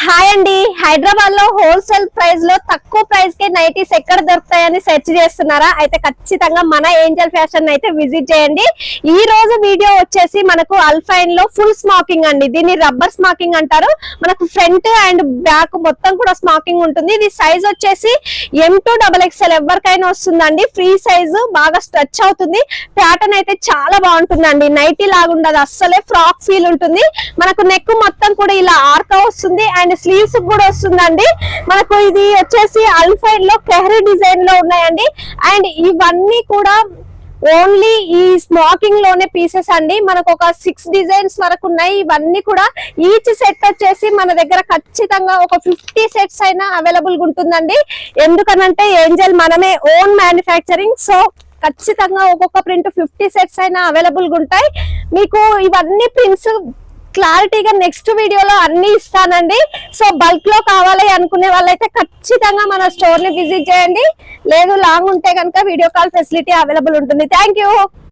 Hi అండి, హైదరాబాద్ లో wholesale price లో తక్కువ ప్రైస్ కి నైటీస్ ఎక్కడ దొరుకుతాయని సెర్చ్ చేస్తున్నారా? అయితే ఖచ్చితంగా మన ఏంజల్ ఫ్యాషన్ అయితే విజిట్ చేయండి. ఈ రోజు వీడియో వచ్చేసి మనకు అల్ఫైన్ లో ఫుల్ స్మాకింగ్ అండి. దీన్ని రబ్బర్ స్మాకింగ్ అంటారు. మనకు ఫ్రంట్ అండ్ బ్యాక్ మొత్తం కూడా స్మాకింగ్ ఉంటుంది. ఇది సైజ్ వచ్చేసి M2XXL ఎవరికైనా వస్తుందండి. ఫ్రీ సైజు, బాగా స్ట్రెచ్ అవుతుంది. ప్యాటర్న్ అయితే చాలా బాగుంటుందండి. నైటీ లాగా ఉండదు, అస్సలే ఫ్రాక్ ఫీల్ ఉంటుంది. మనకు నెక్ మొత్తం కూడా ఇలా ఆర్కా వస్తుంది అండ్ స్లీవ్స్ కూడా వస్తుందండి. మనకు ఇది వచ్చేసి అల్ఫైన్ లో కెహరీ డిజైన్ లో ఉన్నాయండి. అండ్ ఇవన్నీ కూడా ఓన్లీ ఈ స్మాకింగ్ లోనే పీసెస్ అండి. మనకు ఒక 6 డిజైన్స్ వరకు ఉన్నాయి. ఇవన్నీ కూడా ఈచ్ సెట్ వచ్చేసి మన దగ్గర ఖచ్చితంగా ఒక 50 సెట్స్ అయినా అవైలబుల్ గా ఉంటుందండి. ఎందుకనంటే ఏంజల్ మనమే ఓన్ మ్యానుఫ్యాక్చరింగ్, సో ఖచ్చితంగా ఒక్కొక్క ప్రింట్ 50 సెట్స్ అయినా అవైలబుల్ గా ఉంటాయి. మీకు ఇవన్నీ ప్రింట్స్ క్లారిటీగా నెక్స్ట్ వీడియోలో అన్ని ఇస్తానండి. సో బల్క్ లో కావాలి అనుకునే వాళ్ళైతే ఖచ్చితంగా మన స్టోర్ ని విజిట్ చేయండి. లేదు లాంగ్ ఉంటే కనుక వీడియో కాల్ ఫెసిలిటీ అవైలబుల్ ఉంటుంది. Thank you.